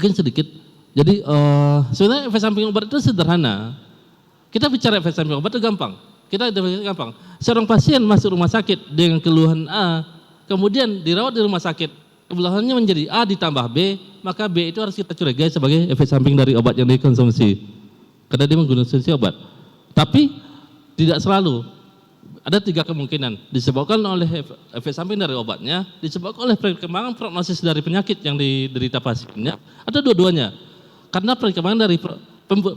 mungkin sedikit. Jadi sebenarnya efek samping obat itu sederhana. Kita bicara efek samping obat itu gampang. Gampang. Seorang pasien masuk rumah sakit dengan keluhan A, kemudian dirawat di rumah sakit, keluhannya menjadi A ditambah B, maka B itu harus kita curigai sebagai efek samping dari obat yang dikonsumsi. Karena dia mengkonsumsi obat. Tapi tidak selalu. Ada 3 kemungkinan. Disebabkan oleh efek samping dari obatnya, disebabkan oleh perkembangan prognosis dari penyakit yang diderita pasiennya, atau dua-duanya. Karena perkembangan dari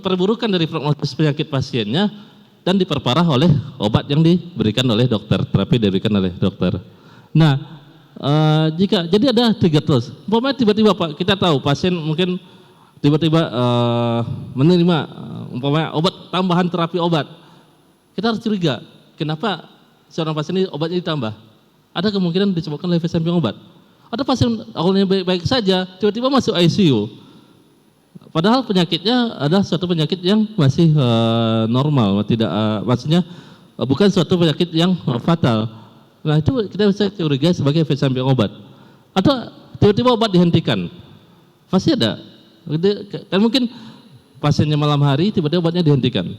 perburukan dari prognosis penyakit pasiennya dan diperparah oleh obat yang diberikan oleh dokter, terapi diberikan oleh dokter. Nah, jadi ada 3 tools. Umpamanya tiba-tiba Pak, kita tahu pasien mungkin tiba-tiba menerima umpamanya obat tambahan terapi obat. Kita harus curiga, kenapa seorang pasien ini obatnya ditambah? Ada kemungkinan disebabkan oleh efek samping obat. Ada pasien awalnya baik-baik saja, tiba-tiba masuk ICU. Padahal penyakitnya adalah suatu penyakit yang masih normal, tidak maksudnya bukan suatu penyakit yang fatal. Nah itu kita bisa curigai sebagai efek samping obat. Atau tiba-tiba obat dihentikan, pasti ada. Kan mungkin pasiennya malam hari tiba-tiba obatnya dihentikan,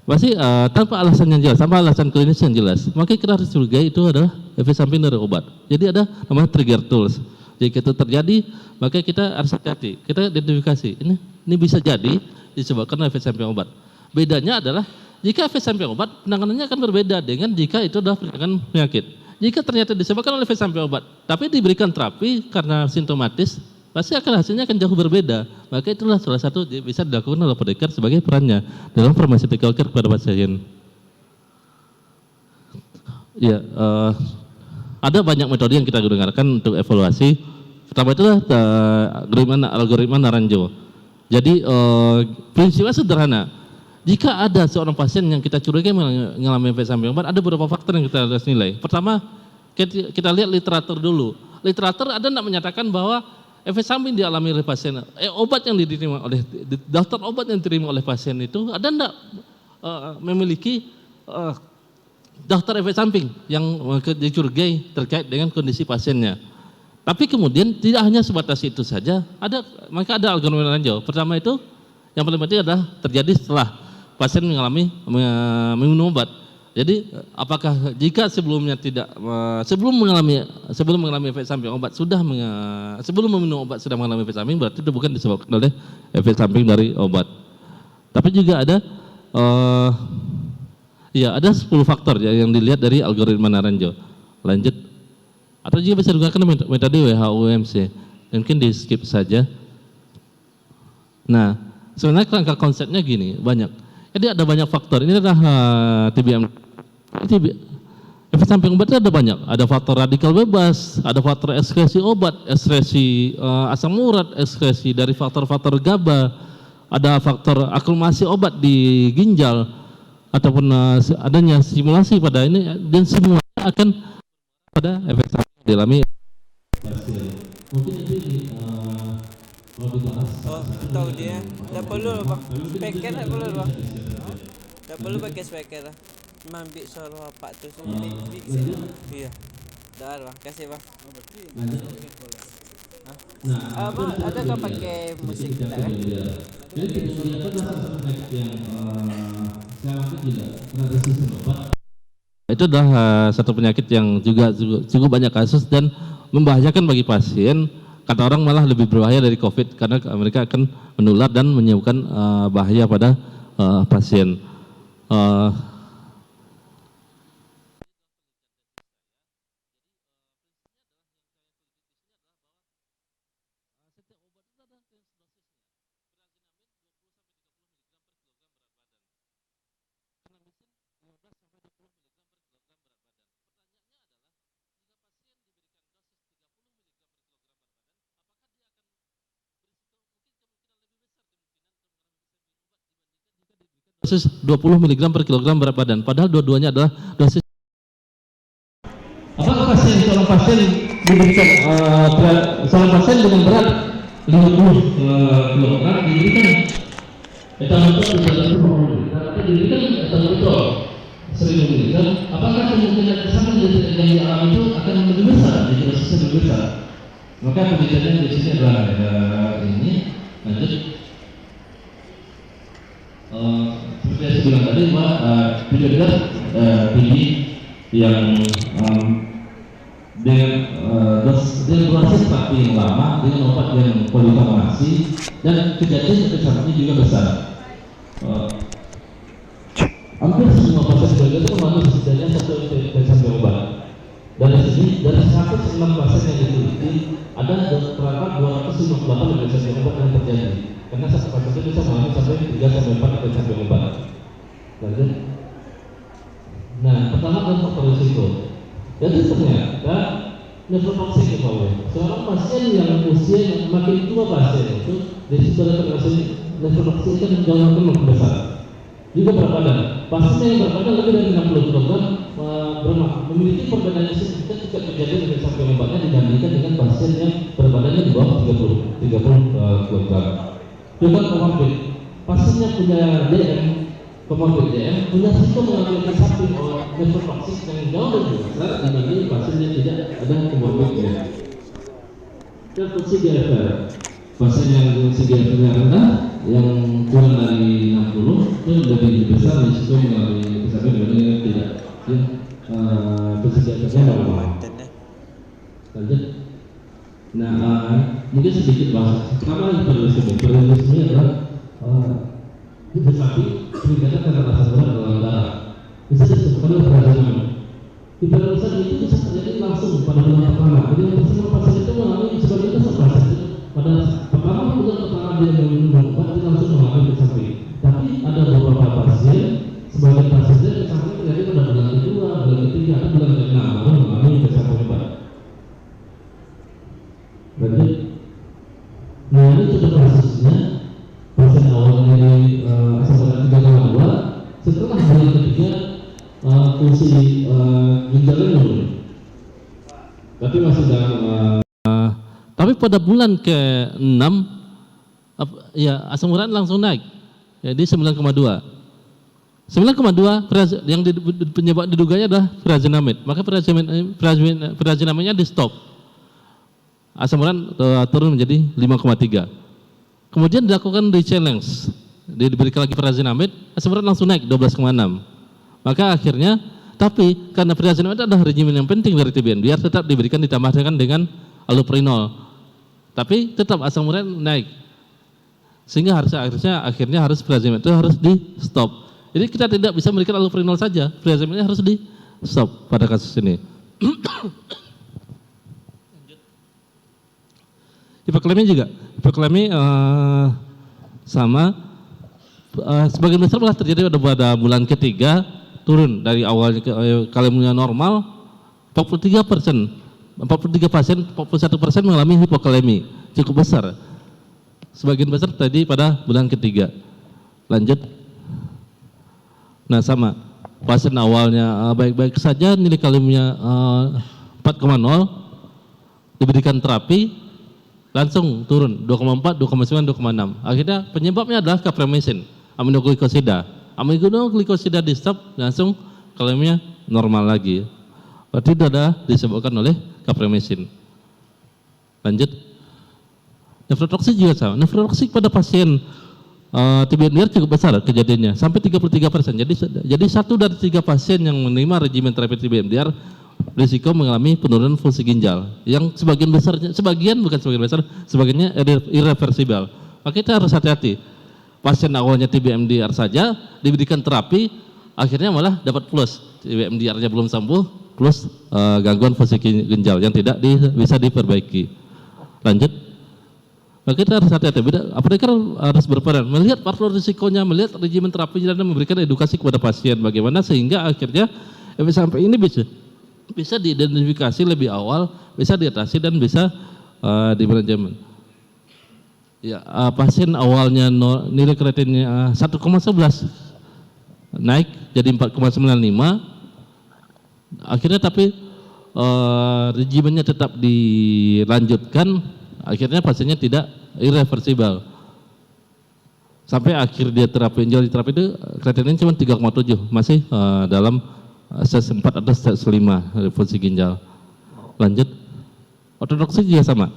pasti tanpa alasan yang jelas, tanpa alasan klinis yang jelas. Maka kita harus curigai itu adalah efek samping dari obat. Jadi ada namanya trigger tools. Jika itu terjadi, maka kita harus hati-hati. Kita identifikasi, ini bisa jadi disebabkan efek samping obat. Bedanya adalah jika efek samping obat, penanganannya akan berbeda dengan jika itu adalah penanganan penyakit. Jika ternyata disebabkan oleh efek samping obat, tapi diberikan terapi karena sintomatis, pasti hasilnya akan jauh berbeda. Maka itulah salah satu bisa dilakukan oleh apoteker sebagai perannya dalam pharmaceutical care kepada pasien. Ya, ada banyak metode yang kita gunakan untuk evaluasi. Pertama itulah algoritma Naranjo. Jadi prinsipnya sederhana. Jika ada seorang pasien yang kita curigai mengalami efek samping obat, ada beberapa faktor yang kita harus nilai. Pertama, kita lihat literatur dulu. Literatur ada tidak menyatakan bahwa efek samping dialami oleh pasien, obat yang diterima oleh daftar obat yang diterima oleh pasien itu ada tidak memiliki daftar efek samping yang dicurigai terkait dengan kondisi pasiennya. Tapi kemudian tidak hanya sebatas itu saja, maka ada algoritma Naranjo. Pertama itu, yang paling penting adalah terjadi setelah pasien minum obat. Jadi apakah jika sebelumnya sebelum mengalami efek samping obat sebelum meminum obat sudah mengalami efek samping, berarti itu bukan disebabkan oleh efek samping dari obat. Tapi juga ada ada 10 faktor yang dilihat dari algoritma Naranjo. Lanjut. Atau juga bisa digunakan metode WHO-UMC. Mungkin di skip saja. Nah, sebenarnya kerangka konsepnya gini, banyak. Jadi ada banyak faktor. Ini adalah TBM. Efek samping obat itu ada banyak. Ada faktor radikal bebas, ada faktor ekskresi obat, ekskresi asam urat, ekskresi dari faktor-faktor GABA, ada faktor akumulasi obat di ginjal, ataupun adanya simulasi pada ini, dan semuanya akan pada efek samping dialami. Mungkin ini kalau dibahas. Tahu dia, tak perlu bang. Speaker tak perlu bang. Tak perlu pakai speaker lah. Cuma ambil suara apa tu sini. Iya. Dah bang, kasih bang. Abang ada kan pakai musik tak kan? Jadi itu adalah satu penyakit yang sekarang itu tidak pernah resisten obat. Itu adalah satu penyakit yang juga cukup banyak kasus dan membahayakan bagi pasien. Kata orang malah lebih berbahaya dari COVID karena mereka akan menular dan menyebabkan bahaya pada pasien. Dosis 20 mg per kilogram berat badan, padahal dua-duanya adalah dosis. Apakah seorang pasien diberikan seorang pasien dengan berat 50 kg diberikan etanol tapi diberikan etanol 1000 mg, apakah kemungkinan kesalahan yang dialami itu akan lebih besar, jadi dosisnya lebih besar? Maka penelitiannya di sini adalah ini. Lanjut. Seperti yang saya bilang tadi bahwa PBMDR tinggi yang dengan durasi terapi yang lama dengan obat yang polifarmasi dan kejadian efek sampingnya juga besar. Hampir semua pasien itu mengalami setidaknya satu efek samping obat. Dari sini, dari 106 pasien yang diteliti, ada terdapat 258 efek samping obat yang terjadi. Karena satu pasien itu bisa mengalami sampai 3-4 efek samping obat. Lanjut. Nah, pertama adalah faktor risiko. Jadi ternyata nefrotoksik seorang pasien yang usia yang makin tua pasien itu risiko terkena nefrotoksik kan jauh lebih besar. Juga berat badan. Pasien yang berat badan lebih dari 60 kg memiliki perbedaan yang signifikan jika kejadian efek samping obatnya dibandingkan dengan pasien yang berat badannya di bawah 30 kg. Juga komorbid. Pasien yang punya DM, komorbid DM punya risiko mengalami efek samping nefrotoksik yang jauh lebih besar dibanding pasien yang tidak ada komorbid DM. Dan fungsi GFR. Pasien yang fungsi GFR-nya rendah yang kurang dari 60 itu lebih besar risiko mengalami efek samping dibanding yang tidak. Fungsi GFR-nya normal. Lanjut. Nah, mungkin sedikit bahas. Pertama hiperglikemia. Hiperglikemia adalah efek samping peningkatan kadar asam urat dalam darah. Bisa disebabkan oleh peradangan. Hiperglikemia itu bisa terjadi langsung pada bulan pertama. Jadi untuk semua pasien itu mengalami sebagian besar pasien itu pada pertama bulan pertama dia minum obat dia langsung mengalami efek samping. Tapi ada beberapa pasien, sebagian pasien dia efek samping terjadi pada bulan kedua, bulan ketiga, atau bulan keenam baru mengalami efek samping obat. Lanjut. Nah ini contoh kasusnya pasien awalnya dari asam urat 3,2 setelah bulan ketiga fungsi ginjalnya menurun. Tapi masih dalam tapi pada bulan ke-6 ya asam urat langsung naik. Jadi 9,2. 9,2 yang penyebab diduganya adalah furazanamid. Maka furazanamidnya di stop. Asam urat turun menjadi 5,3. Kemudian dilakukan re-challenge. Diberikan lagi furazanamid, asam urat langsung naik 12,6. Maka akhirnya, tapi karena furazanamid adalah regimen yang penting dari TBN, biar tetap diberikan ditambahkan dengan allopurinol. Tapi tetap asam urat naik. Sehingga akhirnya harus furazanamid itu harus di stop. Jadi kita tidak bisa memberikan allopurinol saja, furazanamidnya harus di stop pada kasus ini. Hiperkalemia juga, sama. Sebagian besar malah terjadi pada bulan ketiga, turun dari awalnya kalemia normal 43%, 43 pasien, 41% mengalami hipokalemi, cukup besar. Sebagian besar tadi pada bulan ketiga. Lanjut. Nah sama, pasien awalnya baik-baik saja, nilai kalemia 4,0, diberikan terapi, langsung turun 2,4, 2,9, 2,6. Akhirnya penyebabnya adalah kapremesin, aminoglikosida. Aminoglikosida di stop, langsung kalemia normal lagi. Berarti itu adalah disebabkan oleh kapremesin. Lanjut. Nefrotoksik juga sama. Nefrotoksik pada pasien TBNDR cukup besar kejadiannya, sampai 33%. Jadi 1 dari 3 pasien yang menerima regimen terapi TBNDR risiko mengalami penurunan fungsi ginjal yang sebagian sebagiannya irreversibel. Maka kita harus hati-hati. Pasien awalnya TBMDR saja diberikan terapi, akhirnya malah dapat plus, TBMDR-nya belum sembuh, plus gangguan fungsi ginjal yang tidak bisa diperbaiki. Lanjut. Maka kita harus hati-hati. Apoteker harus berperan melihat faktor risikonya, melihat regimen terapinya, dan memberikan edukasi kepada pasien bagaimana sehingga akhirnya efek samping ini bisa diidentifikasi lebih awal, bisa diatasi dan bisa dimanajemen. Ya, pasien awalnya nilai kreatinnya 1,11 naik jadi 4,95, akhirnya tapi regimennya tetap dilanjutkan, akhirnya pasiennya tidak irreversibel. Sampai akhir dia terapi itu kreatinnya cuma 3,7, masih dalam stage 4 atau stage 5 fungsi ginjal. Lanjut. Ortodoksi juga sama.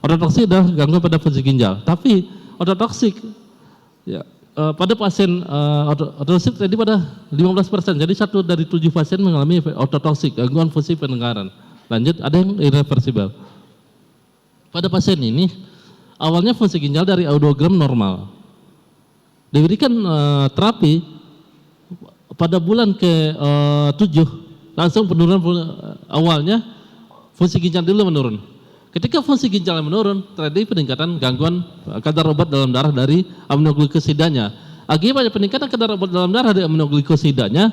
Ototoksik adalah gangguan pada fungsi ginjal. Tapi ototoksik ya, pada pasien ototoksik tadi pada 15%. Jadi 1 dari 7 pasien mengalami ototoksik, gangguan fungsi pendengaran. Lanjut, ada yang irreversibel. Pada pasien ini awalnya fungsi ginjal dari audiogram normal. Diberikan terapi pada bulan ke-7 langsung penurunan awalnya fungsi ginjal dulu menurun. Ketika fungsi ginjal menurun, terjadi peningkatan gangguan kadar obat dalam darah dari aminoglukosidanya. Akibat peningkatan kadar obat dalam darah dari aminoglukosidanya,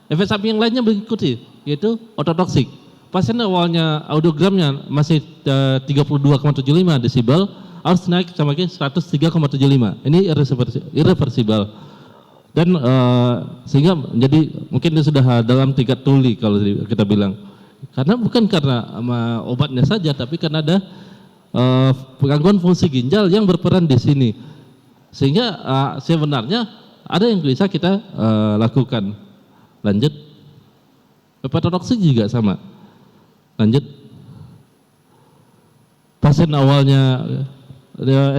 efek samping yang lainnya mengikuti, yaitu ototoksik. Pasien awalnya audiogramnya masih 32,75 desibel, harus naik sampai 103,75. Ini irreversibel. Dan sehingga menjadi mungkin dia sudah dalam tingkat tuli kalau kita bilang, karena bukan karena obatnya saja, tapi karena ada gangguan fungsi ginjal yang berperan di sini, sehingga sebenarnya ada yang bisa kita lakukan. Lanjut, hepatotoksik juga sama. Lanjut, pasien awalnya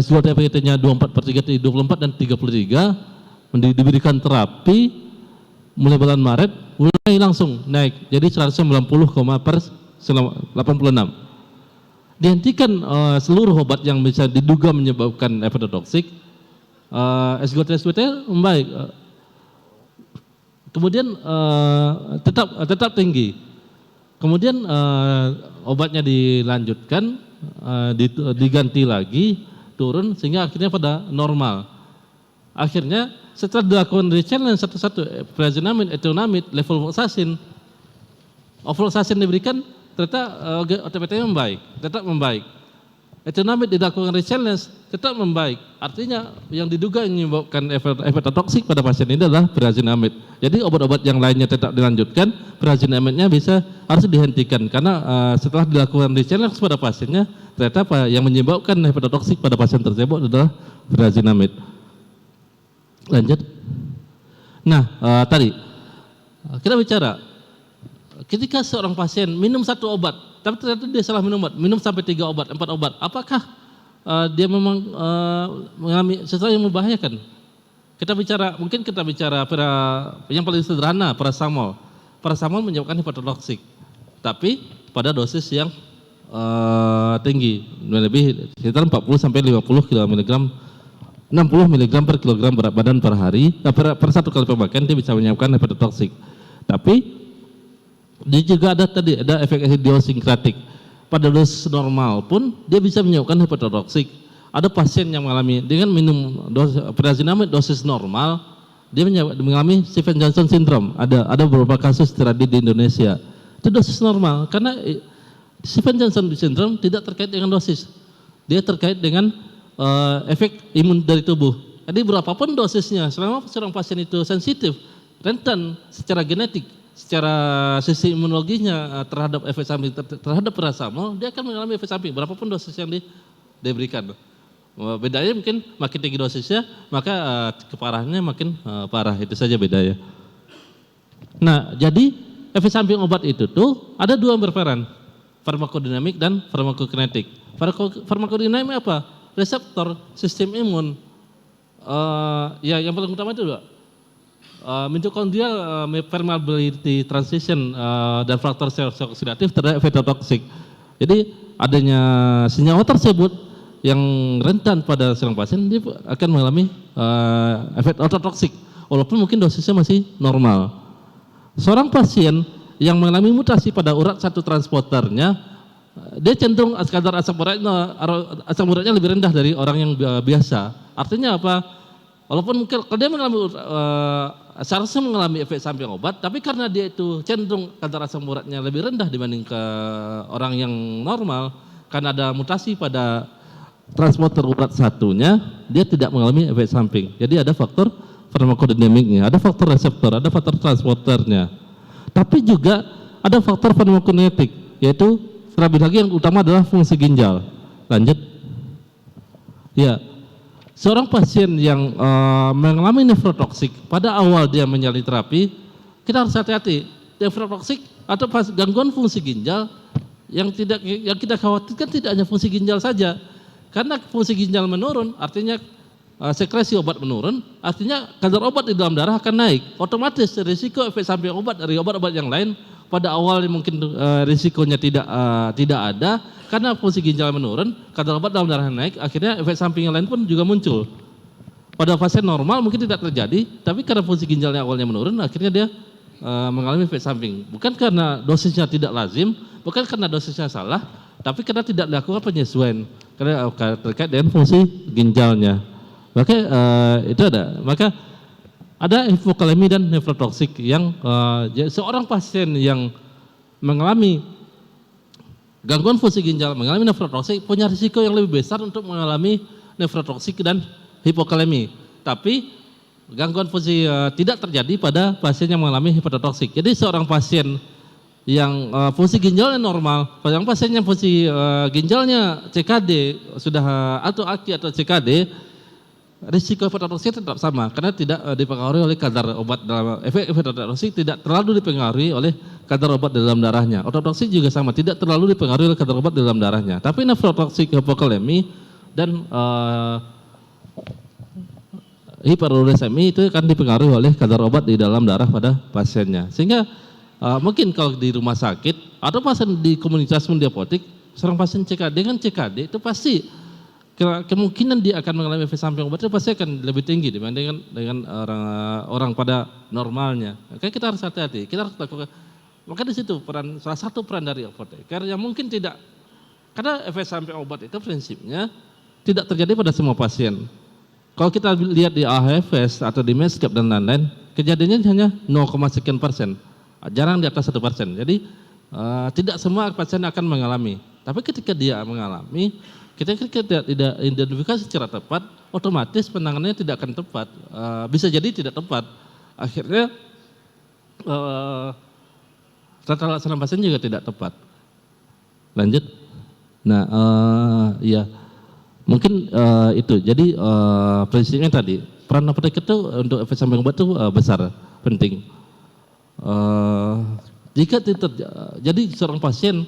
SGLT-nya 24/3, 24 dan 33 diberikan terapi mulai bulan Maret, mulai langsung naik jadi 190,86. Dihentikan seluruh obat yang bisa diduga menyebabkan hepatotoksik, SGLT membaik, kemudian tetap tinggi, kemudian obatnya dilanjutkan, diganti lagi, turun sehingga akhirnya pada normal. Akhirnya setelah dilakukan rechallenge satu-satu, pyrazinamide, etonamide, levofloxacin, ofloxacin diberikan, ternyata OTPT membaik, tetap membaik. Etonamide dilakukan rechallenge, tetap membaik. Artinya yang diduga menyebabkan hepatotoksik pada pasien ini adalah pyrazinamide. Jadi obat-obat yang lainnya tetap dilanjutkan, pyrazinamide-nya harus dihentikan karena setelah dilakukan rechallenge pada pasiennya, ternyata yang menyebabkan hepatotoksik pada pasien tersebut adalah pyrazinamide. Lanjut. Nah, tadi kita bicara ketika seorang pasien minum 1 obat, tapi ternyata dia salah minum obat, minum sampai 3 obat, 4 obat, apakah dia memang mengalami sesuatu yang membahayakan? Mungkin kita bicara yang paling sederhana, paracetamol. Paracetamol menyebabkan hepatotoksik, tapi pada dosis yang tinggi, lebih sekitar 40 sampai 50 mg, 60 mg per kilogram berat badan per hari, per 1 kali pemakaian dia bisa menyebabkan hepatotoksik. Tapi dia juga ada efek idiosinkratik. Pada dosis normal pun dia bisa menyebabkan hepatotoksik. Ada pasien yang mengalami dengan minum pyrazinamide dosis normal, dia mengalami Stevens-Johnson syndrome. Ada beberapa kasus terjadi di Indonesia. Itu dosis normal karena Stevens-Johnson syndrome tidak terkait dengan dosis. Dia terkait dengan efek imun dari tubuh. Jadi berapapun dosisnya, selama seorang pasien itu sensitif, rentan secara genetik, secara sisi imunologinya terhadap efek samping terhadap paracetamol, dia akan mengalami efek samping berapapun dosis yang diberikan. Bedanya mungkin makin tinggi dosisnya, maka keparahannya makin parah. Itu saja bedanya. Nah, jadi efek samping obat itu tuh ada 2 yang berperan, farmakodinamik dan farmakokinetik. Farmakodinamik apa? Reseptor sistem imun, yang paling utama itu mitochondrial permeability transition dan faktor sel oksidatif terhadap hepatotoksik. Jadi adanya senyawa tersebut yang rentan pada seorang pasien, dia akan mengalami efek ototoksik walaupun mungkin dosisnya masih normal. Seorang pasien yang mengalami mutasi pada urat 1 transporternya, dia cenderung kadar asam uratnya lebih rendah dari orang yang biasa. Artinya apa? Walaupun mungkin kalau dia mengalami seharusnya mengalami efek samping obat, tapi karena dia itu cenderung kadar asam uratnya lebih rendah dibanding ke orang yang normal, karena ada mutasi pada transporter urat 1-nya, dia tidak mengalami efek samping. Jadi ada faktor farmakodinamiknya, ada faktor reseptor, ada faktor transporternya. Tapi juga ada faktor farmakokinetik, yaitu terlebih lagi yang utama adalah fungsi ginjal. Lanjut. Ya, seorang pasien yang mengalami nefrotoksik pada awal dia menjalani terapi, kita harus hati-hati. Nefrotoksik atau gangguan fungsi ginjal yang kita khawatirkan tidak hanya fungsi ginjal saja. Karena fungsi ginjal menurun, artinya sekresi obat menurun, artinya kadar obat di dalam darah akan naik. Otomatis risiko efek samping obat dari obat-obat yang lain pada awalnya mungkin risikonya tidak ada, karena fungsi ginjal menurun, kadar obat dalam darah naik, akhirnya efek samping yang lain pun juga muncul. Pada pasien normal mungkin tidak terjadi, tapi karena fungsi ginjalnya awalnya menurun, akhirnya dia mengalami efek samping. Bukan karena dosisnya tidak lazim, bukan karena dosisnya salah, tapi karena tidak dilakukan penyesuaian karena terkait dengan fungsi ginjalnya. Maka itu ada hipokalemi dan nefrotoksik yang seorang pasien yang mengalami gangguan fungsi ginjal, mengalami nefrotoksik punya risiko yang lebih besar untuk mengalami nefrotoksik dan hipokalemi. Tapi gangguan fungsi tidak terjadi pada pasien yang mengalami hepatotoksik. Jadi seorang pasien yang fungsi ginjalnya normal, yang pasien yang fungsi ginjalnya CKD sudah atau AKI atau CKD, risiko hepatotoksik tetap sama karena tidak dipengaruhi oleh kadar obat dalam efek hepatotoksik tidak terlalu dipengaruhi oleh kadar obat dalam darahnya. Ototoksik juga sama, tidak terlalu dipengaruhi oleh kadar obat dalam darahnya. Tapi nefrotoksik, hipokalemi dan hiperuremia itu akan dipengaruhi oleh kadar obat di dalam darah pada pasiennya. Sehingga mungkin kalau di rumah sakit atau pasien di komunitas mundiapotik, seorang pasien CKD dengan CKD itu pasti kemungkinan dia akan mengalami efek samping obat itu pasti akan lebih tinggi dibandingkan dengan orang pada normalnya. Maka kita harus hati-hati, kita harus lakukan. Maka di situ salah satu peran dari apoteker yang mungkin tidak, karena efek samping obat itu prinsipnya tidak terjadi pada semua pasien. Kalau kita lihat di AHFS atau di Medscape dan lain-lain, kejadiannya hanya 0,sekian %, jarang di atas 1%. Jadi tidak semua pasien akan mengalami. Tapi ketika dia mengalami, kita tidak identifikasi secara tepat, otomatis penanganannya tidak akan tepat. Bisa jadi tidak tepat. Akhirnya tata laksana pasien juga tidak tepat. Lanjut. Nah, ya. Mungkin itu, jadi prinsipnya tadi peran apoteker itu untuk efek samping obat itu besar, penting. Jadi seorang pasien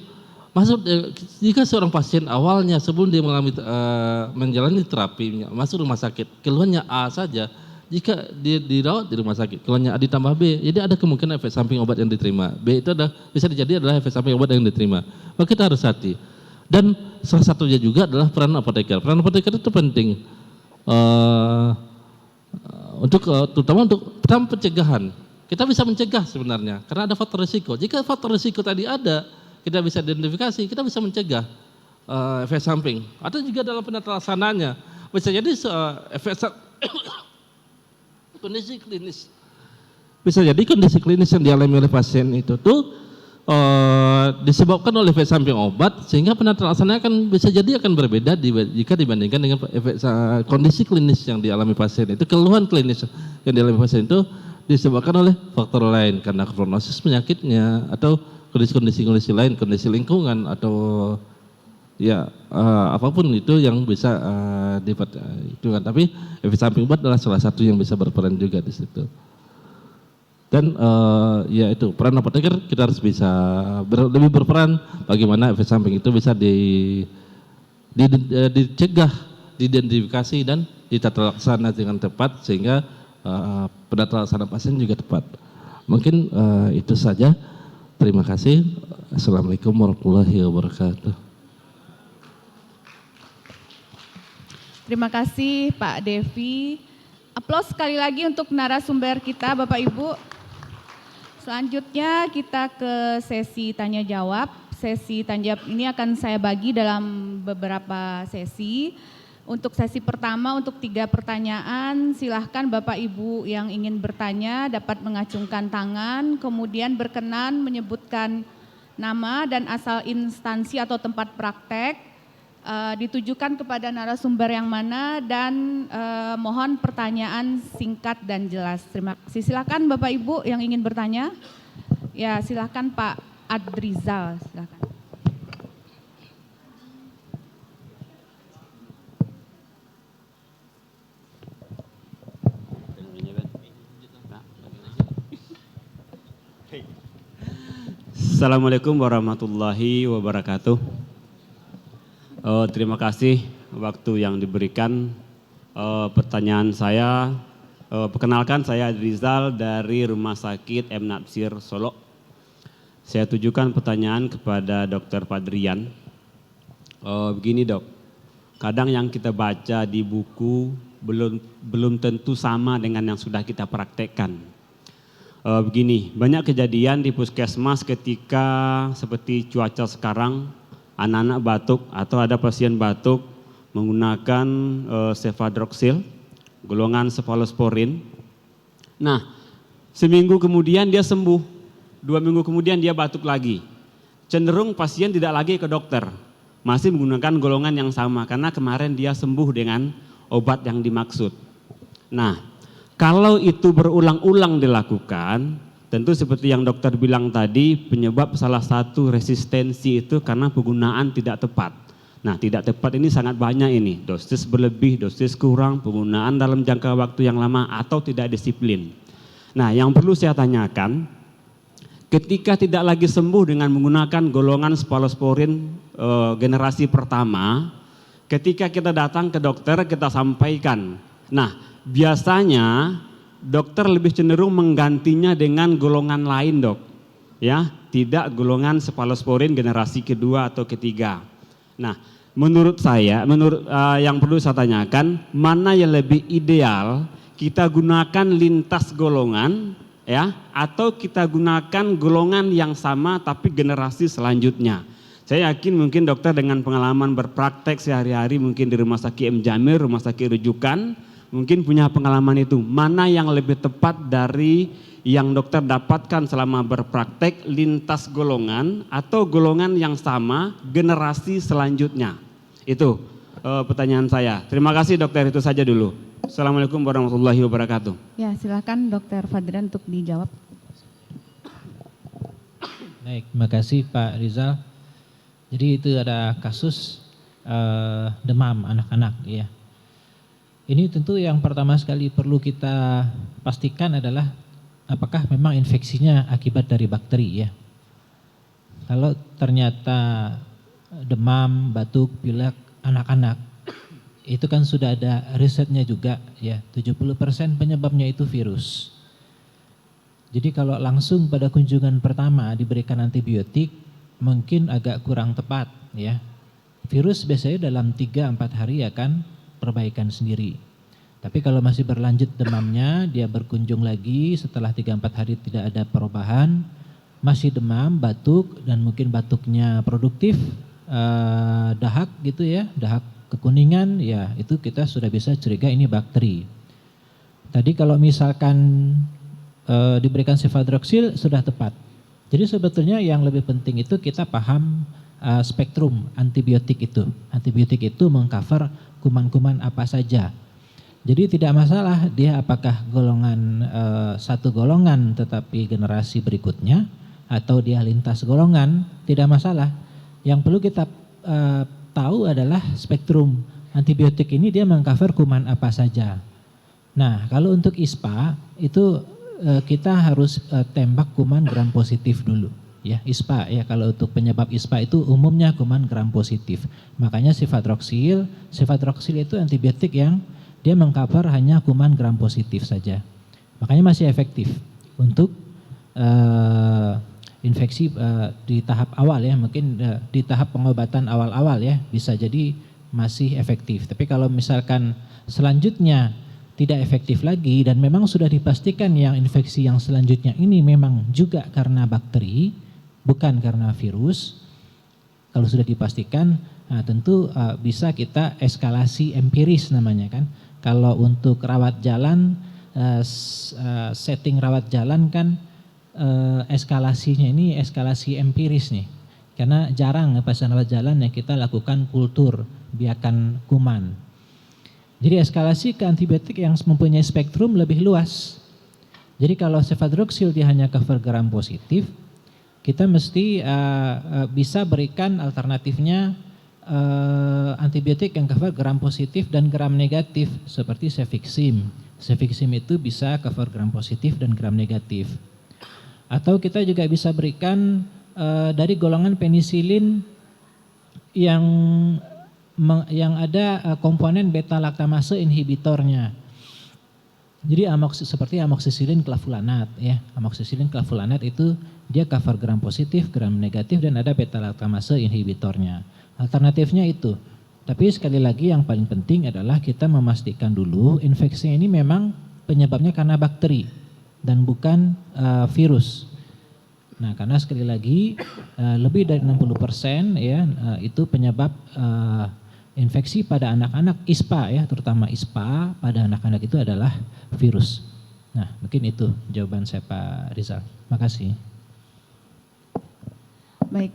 jika seorang pasien awalnya sebelum dia menjalani terapi masuk rumah sakit, keluhannya A saja, jika dia dirawat di rumah sakit, keluhannya A ditambah B, jadi ada kemungkinan efek samping obat yang diterima. B itu bisa jadi adalah efek samping obat yang diterima. Maka kita harus hati. Dan salah satunya juga adalah peran apoteker. Peran apoteker itu penting terutama untuk pencegahan. Kita bisa mencegah sebenarnya karena ada faktor risiko. Jika faktor risiko tadi ada, kita bisa identifikasi, kita bisa mencegah efek samping. Atau juga dalam penata laksananya bisa jadi kondisi klinis. Bisa jadi kondisi klinis yang dialami oleh pasien itu tuh disebabkan oleh efek samping obat, sehingga penata laksananya bisa jadi akan berbeda jika dibandingkan dengan kondisi klinis yang dialami pasien itu. Keluhan klinis yang dialami pasien itu disebabkan oleh faktor lain karena prognosis penyakitnya atau kondisi lain, kondisi lingkungan atau ya apapun itu yang bisa itu kan. Tapi efek samping obat adalah salah satu yang bisa berperan juga di situ. Dan ya itu peran apoteker, kita harus bisa lebih berperan bagaimana efek samping itu bisa dicegah, diidentifikasi dan ditata laksana dengan tepat sehingga penata laksana pasien juga tepat. Mungkin itu saja. Terima kasih. Assalamualaikum warahmatullahi wabarakatuh. Terima kasih Pak Devi. Aplaus sekali lagi untuk narasumber kita Bapak Ibu. Selanjutnya kita ke sesi tanya jawab. Sesi tanya jawab ini akan saya bagi dalam beberapa sesi. Untuk sesi pertama untuk 3 pertanyaan, silahkan Bapak Ibu yang ingin bertanya dapat mengacungkan tangan, kemudian berkenan menyebutkan nama dan asal instansi atau tempat praktek, ditujukan kepada narasumber yang mana, dan mohon pertanyaan singkat dan jelas. Terima kasih. Silakan Bapak Ibu yang ingin bertanya. Ya, silakan Pak Adrizal, silakan. Assalamualaikum warahmatullahi wabarakatuh. Terima kasih waktu yang diberikan. Pertanyaan saya, perkenalkan saya Rizal dari Rumah Sakit M. Natsir Solo. Saya tujukan pertanyaan kepada Dr. Fadrian. Begini dok, kadang yang kita baca di buku belum tentu sama dengan yang sudah kita praktekkan. Begini, banyak kejadian di puskesmas ketika seperti cuaca sekarang, anak-anak batuk atau ada pasien batuk menggunakan cefadroxil, golongan cefalosporin. Nah, seminggu kemudian dia sembuh, 2 minggu kemudian dia batuk lagi. Cenderung pasien tidak lagi ke dokter, masih menggunakan golongan yang sama karena kemarin dia sembuh dengan obat yang dimaksud. Nah, kalau itu berulang-ulang dilakukan, tentu seperti yang dokter bilang tadi, penyebab salah satu resistensi itu karena penggunaan tidak tepat. Nah, tidak tepat ini sangat banyak ini, dosis berlebih, dosis kurang, penggunaan dalam jangka waktu yang lama atau tidak disiplin. Nah, yang perlu saya tanyakan, ketika tidak lagi sembuh dengan menggunakan golongan cefalosporin generasi pertama, ketika kita datang ke dokter kita sampaikan, nah biasanya dokter lebih cenderung menggantinya dengan golongan lain dok, ya, tidak golongan cefalosporin generasi kedua atau ketiga. Nah, menurut saya, yang perlu saya tanyakan, mana yang lebih ideal kita gunakan lintas golongan, ya, atau kita gunakan golongan yang sama tapi generasi selanjutnya. Saya yakin mungkin dokter dengan pengalaman berpraktek sehari-hari mungkin di Rumah Sakit M. Jamil, Rumah Sakit Rujukan, mungkin punya pengalaman itu. Mana yang lebih tepat dari yang dokter dapatkan selama berpraktek, lintas golongan atau golongan yang sama generasi selanjutnya? Itu pertanyaan saya. Terima kasih dokter, itu saja dulu. Assalamualaikum warahmatullahi wabarakatuh. Ya, silakan Dokter Fadrian untuk dijawab. Baik, terima kasih Pak Rizal. Jadi itu ada kasus demam anak-anak ya. Ini tentu yang pertama sekali perlu kita pastikan adalah apakah memang infeksinya akibat dari bakteri ya. Kalau ternyata demam, batuk, pilek anak-anak, itu kan sudah ada risetnya juga ya, 70% penyebabnya itu virus. Jadi kalau langsung pada kunjungan pertama diberikan antibiotik mungkin agak kurang tepat ya. Virus biasanya dalam 3-4 hari akan perbaikan sendiri. Tapi kalau masih berlanjut demamnya, dia berkunjung lagi setelah 3-4 hari tidak ada perubahan, masih demam, batuk, dan mungkin batuknya produktif, dahak gitu ya, dahak kekuningan, ya itu kita sudah bisa curiga ini bakteri. Tadi kalau misalkan diberikan cefadroxil sudah tepat. Jadi sebetulnya yang lebih penting itu kita paham spektrum antibiotik itu. Antibiotik itu mengcover kuman-kuman apa saja. Jadi tidak masalah dia apakah golongan satu golongan tetapi generasi berikutnya atau dia lintas golongan, tidak masalah. Yang perlu kita tahu adalah spektrum antibiotik ini dia mengcover kuman apa saja. Nah, kalau untuk ISPA itu kita harus tembak kuman gram positif dulu. Ya, ISPA ya, kalau untuk penyebab ISPA itu umumnya kuman gram positif. Makanya cefadroxil itu antibiotik yang dia mengcover hanya kuman gram positif saja. Makanya masih efektif untuk infeksi di tahap awal ya, mungkin di tahap pengobatan awal-awal ya, bisa jadi masih efektif. Tapi kalau misalkan selanjutnya tidak efektif lagi dan memang sudah dipastikan yang infeksi yang selanjutnya ini memang juga karena bakteri, bukan karena virus. Kalau sudah dipastikan, nah tentu bisa kita eskalasi empiris namanya kan. Kalau untuk rawat jalan, setting rawat jalan kan eskalasinya ini eskalasi empiris nih. Karena jarang pasien rawat jalan yang kita lakukan kultur biakan kuman. Jadi eskalasi ke antibiotik yang mempunyai spektrum lebih luas. Jadi kalau cefadroxil dia hanya cover gram positif, kita mesti bisa berikan alternatifnya antibiotik yang cover gram positif dan gram negatif seperti cefixim. Cefixim itu bisa cover gram positif dan gram negatif. Atau kita juga bisa berikan dari golongan penisilin yang ada komponen beta laktamase inhibitornya. Jadi seperti amoksisilin clavulanat ya. Amoksisilin clavulanat itu dia cover gram positif, gram negatif dan ada beta laktamase inhibitornya. Alternatifnya itu. Tapi sekali lagi yang paling penting adalah kita memastikan dulu infeksi ini memang penyebabnya karena bakteri dan bukan virus. Nah, karena sekali lagi lebih dari 60% ya itu penyebab infeksi pada anak-anak ISPA ya, terutama ISPA pada anak-anak itu adalah virus. Nah, mungkin itu jawaban saya Pak Rizal. Makasih. Baik,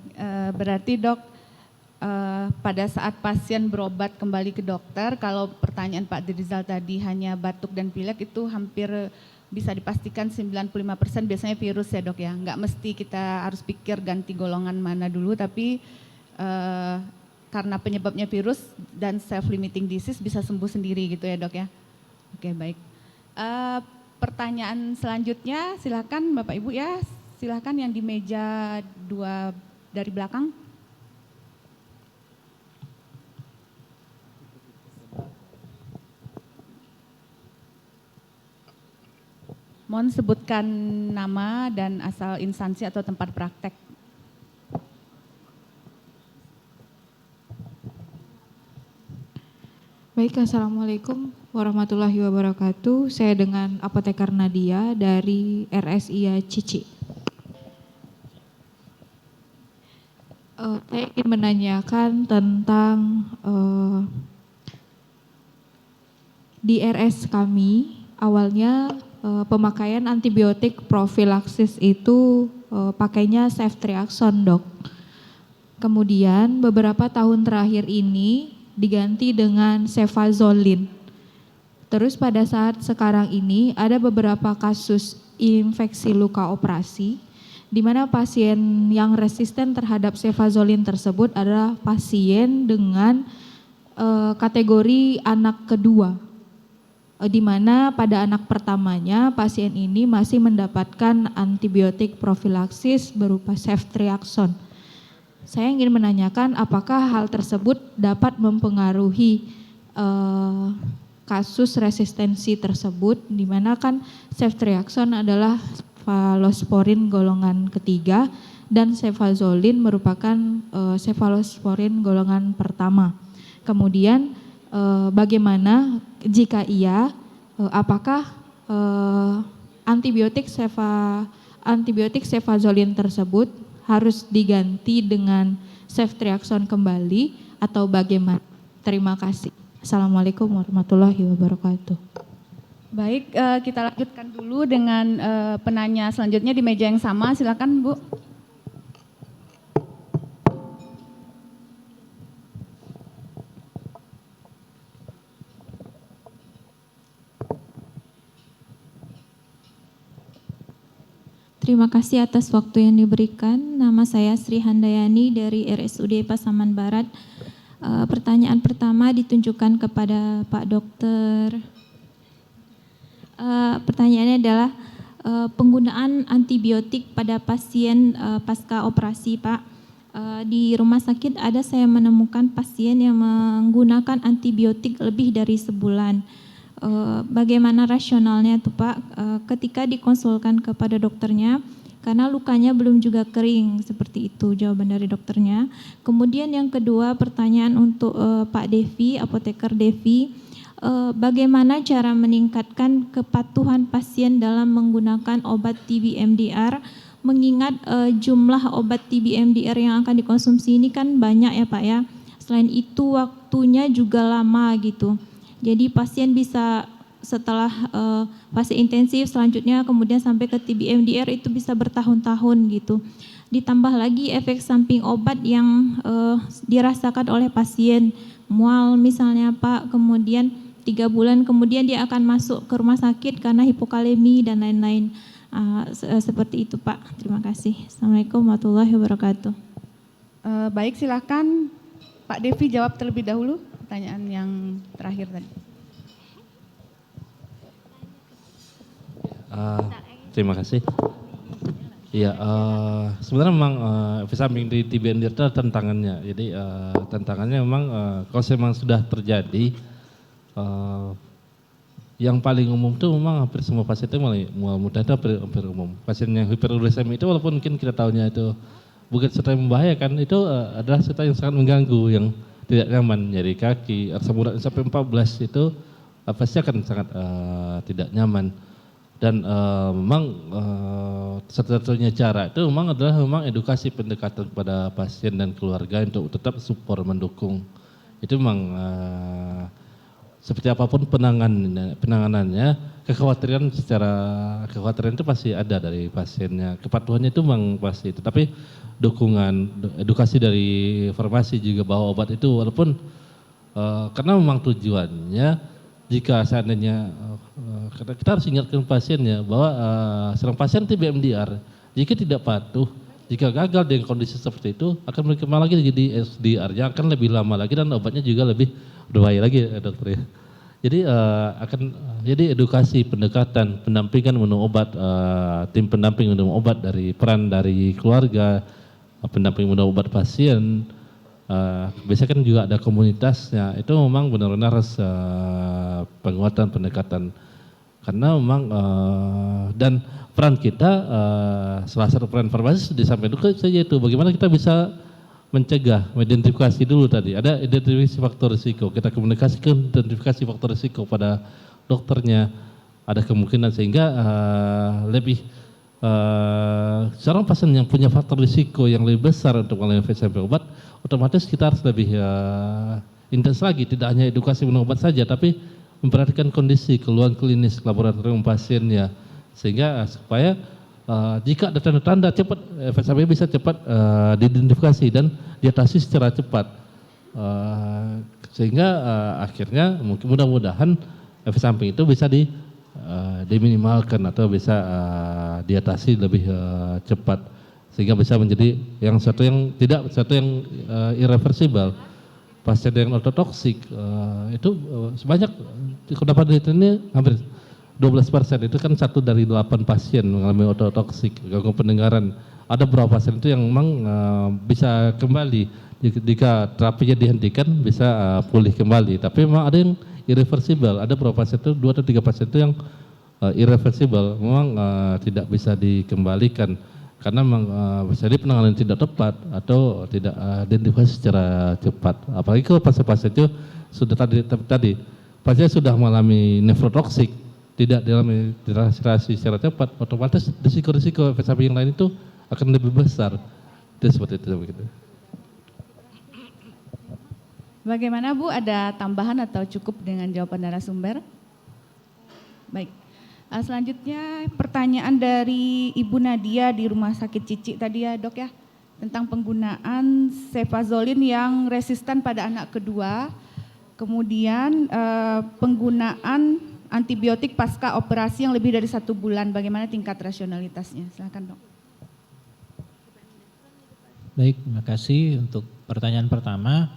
berarti dok pada saat pasien berobat kembali ke dokter, kalau pertanyaan Pak Rizal tadi hanya batuk dan pilek itu hampir bisa dipastikan 95% biasanya virus ya dok ya. Nggak mesti kita harus pikir ganti golongan mana dulu, tapi karena penyebabnya virus dan self-limiting disease bisa sembuh sendiri gitu ya dok ya. Oke baik. Pertanyaan selanjutnya silakan Bapak Ibu ya, silakan yang di meja 2 dari belakang. Mohon sebutkan nama dan asal instansi atau tempat praktek. Baik, Assalamualaikum warahmatullahi wabarakatuh. Saya dengan Apoteker Nadia dari RSIA Cici. Saya ingin menanyakan tentang di RS kami, awalnya pemakaian antibiotik profilaksis itu pakainya ceftriaxone dok. Kemudian beberapa tahun terakhir ini diganti dengan cefazolin. Terus pada saat sekarang ini ada beberapa kasus infeksi luka operasi di mana pasien yang resisten terhadap cefazolin tersebut adalah pasien dengan kategori anak kedua. Di mana pada anak pertamanya pasien ini masih mendapatkan antibiotik profilaksis berupa ceftriaxone. Saya ingin menanyakan apakah hal tersebut dapat mempengaruhi kasus resistensi tersebut, di mana kan ceftriaxone adalah cephalosporin golongan ketiga dan cefazolin merupakan cephalosporin golongan pertama. Kemudian bagaimana jika iya, apakah antibiotik cefazolin tersebut harus diganti dengan ceftriaxone kembali atau bagaimana? Terima kasih. Assalamualaikum warahmatullahi wabarakatuh. Baik, kita lanjutkan dulu dengan penanya selanjutnya di meja yang sama. Silakan Bu. Terima kasih atas waktu yang diberikan. Nama saya Sri Handayani dari RSUD Pasaman Barat. Pertanyaan pertama ditunjukkan kepada Pak Dokter. Pertanyaannya adalah penggunaan antibiotik pada pasien pasca operasi Pak. Di rumah sakit ada saya menemukan pasien yang menggunakan antibiotik lebih dari sebulan. Bagaimana rasionalnya tuh Pak ketika dikonsulkan kepada dokternya karena lukanya belum juga kering, seperti itu jawaban dari dokternya. Kemudian yang kedua pertanyaan untuk Pak Devi, Apoteker Devi, bagaimana cara meningkatkan kepatuhan pasien dalam menggunakan obat TB MDR mengingat jumlah obat TB MDR yang akan dikonsumsi ini kan banyak ya Pak ya. Selain itu waktunya juga lama gitu. Jadi pasien bisa setelah fase intensif selanjutnya kemudian sampai ke TB MDR itu bisa bertahun-tahun gitu. Ditambah lagi efek samping obat yang dirasakan oleh pasien, mual misalnya Pak, kemudian 3 bulan kemudian dia akan masuk ke rumah sakit karena hipokalemi dan lain-lain. Seperti itu Pak, terima kasih. Assalamualaikum warahmatullahi wabarakatuh. Baik, silakan Pak Devi jawab terlebih dahulu pertanyaan yang terakhir tadi. Terima kasih. Iya, sebenarnya memang efek samping di TB NDR itu ada tantangannya. Jadi tantangannya memang kalau memang sudah terjadi, yang paling umum itu memang hampir semua pasien itu mudah itu hampir umum. Pasien yang hiperuricemia itu walaupun mungkin kita tahunya itu bukan sesuatu yang membahayakan, itu adalah sesuatu yang sangat mengganggu, yang tidak nyaman, nyeri kaki, asam urat sampai 14 itu pasti akan sangat tidak nyaman. Dan memang satu-satunya cara itu memang adalah memang edukasi pendekatan kepada pasien dan keluarga untuk tetap support mendukung. Itu memang seperti apapun penanganannya, kekhawatiran itu pasti ada dari pasiennya. Kepatuhannya itu memang pasti, tetapi dukungan edukasi dari farmasi juga bahwa obat itu walaupun karena memang tujuannya jika seandainya kita harus ingatkan pasiennya bahwa seorang pasien TB MDR jika tidak patuh, jika gagal dengan kondisi seperti itu akan berkembang lagi jadi SDR yang akan lebih lama lagi dan obatnya juga lebih berbahaya lagi dokter ya. Jadi jadi edukasi, pendekatan, pendampingan minum obat, tim pendamping minum obat dari peran dari keluarga, pendamping minum obat pasien. Biasanya kan juga ada komunitasnya, itu memang benar-benar harus penguatan pendekatan karena memang dan peran kita salah satu peran farmasi disampaikan itu saja itu bagaimana kita bisa mencegah, mengidentifikasi dulu tadi ada identifikasi faktor risiko, kita komunikasikan identifikasi faktor risiko pada dokternya, ada kemungkinan sehingga lebih seorang pasien yang punya faktor risiko yang lebih besar untuk mengalami efek samping obat, otomatis kita harus lebih intens lagi, tidak hanya edukasi minum obat saja, tapi memperhatikan kondisi keluhan klinis laboratorium pasiennya, sehingga supaya jika ada tanda-tanda cepat efek samping bisa cepat diidentifikasi dan diatasi secara cepat, sehingga akhirnya mungkin mudah-mudahan efek samping itu bisa diminimalkan atau bisa diatasi lebih cepat sehingga bisa menjadi satu yang irreversible. Pasien yang ototoksik itu sebanyak dapat ini hampir 12%, itu kan 1 dari 8 pasien mengalami ototoksik, gangguan pendengaran. Ada beberapa pasien itu yang memang bisa kembali jika terapinya dihentikan bisa pulih kembali, tapi memang ada yang irreversible, ada beberapa pasien itu 2 atau 3 pasien itu yang irreversible, memang tidak bisa dikembalikan karena memang bisa penanganan tidak tepat atau tidak identifikasi secara cepat. Apalagi kalau pasien-pasien itu sudah tadi pasien sudah mengalami nefrotoksik, tidak diregistrasi secara cepat, otomatis risiko-risiko efek samping yang lain itu akan lebih besar. Itu seperti itu begitu. Bagaimana Bu, ada tambahan atau cukup dengan jawaban narasumber? Baik. Selanjutnya pertanyaan dari Ibu Nadia di Rumah Sakit Cici tadi ya dok ya, tentang penggunaan cefazolin yang resisten pada anak kedua, kemudian penggunaan antibiotik pasca operasi yang lebih dari 1 bulan, bagaimana tingkat rasionalitasnya? Silakan dok. Baik, terima kasih untuk pertanyaan pertama.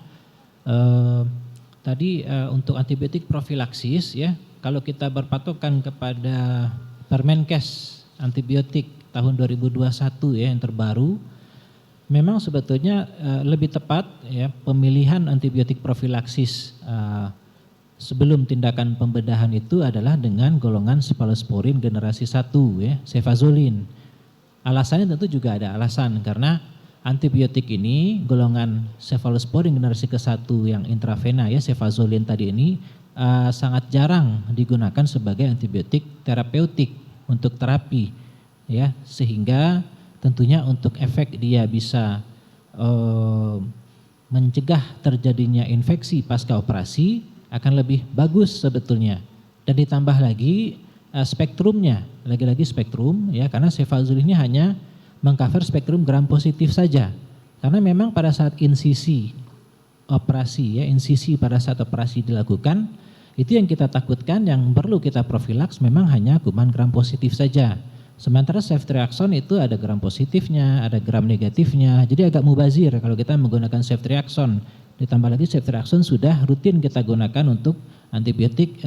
Tadi untuk antibiotik profilaksis ya, kalau kita berpatokan kepada Permenkes antibiotik tahun 2021 ya yang terbaru, memang sebetulnya lebih tepat ya pemilihan antibiotik profilaksis sebelum tindakan pembedahan itu adalah dengan golongan cephalosporin generasi 1 ya, cefazolin. Alasannya tentu juga ada alasan karena antibiotik ini golongan cephalosporin generasi ke-1 yang intravena ya, cefazolin tadi ini sangat jarang digunakan sebagai antibiotik terapeutik untuk terapi ya, sehingga tentunya untuk efek dia bisa mencegah terjadinya infeksi pasca operasi akan lebih bagus sebetulnya. Dan ditambah lagi spektrumnya, lagi-lagi spektrum ya, karena cefazolinnya hanya mengcover spektrum gram positif saja. Karena memang pada saat insisi operasi ya, insisi pada saat operasi dilakukan, itu yang kita takutkan, yang perlu kita profilaks memang hanya kuman gram positif saja. Sementara ceftriaxone itu ada gram positifnya, ada gram negatifnya, jadi agak mubazir kalau kita menggunakan ceftriaxone. Ditambah lagi ceftriaxone sudah rutin kita gunakan untuk antibiotik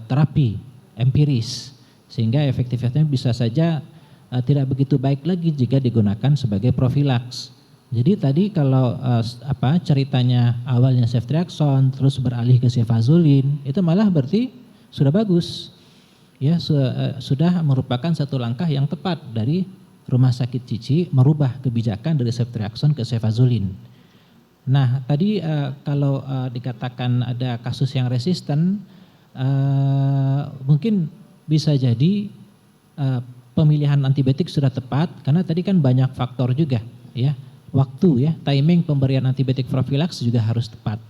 terapi empiris, sehingga efektivitasnya bisa saja tidak begitu baik lagi jika digunakan sebagai profilaks. Jadi tadi kalau ceritanya awalnya ceftriaxone terus beralih ke cefazolin, itu malah berarti sudah bagus. Ya, sudah merupakan satu langkah yang tepat dari Rumah Sakit Cici merubah kebijakan dari ceftriaxone ke cefazolin. Nah, tadi kalau dikatakan ada kasus yang resisten, mungkin bisa jadi pemilihan antibiotik sudah tepat karena tadi kan banyak faktor juga, ya. Waktu, ya, timing pemberian antibiotik profilaks juga harus tepat.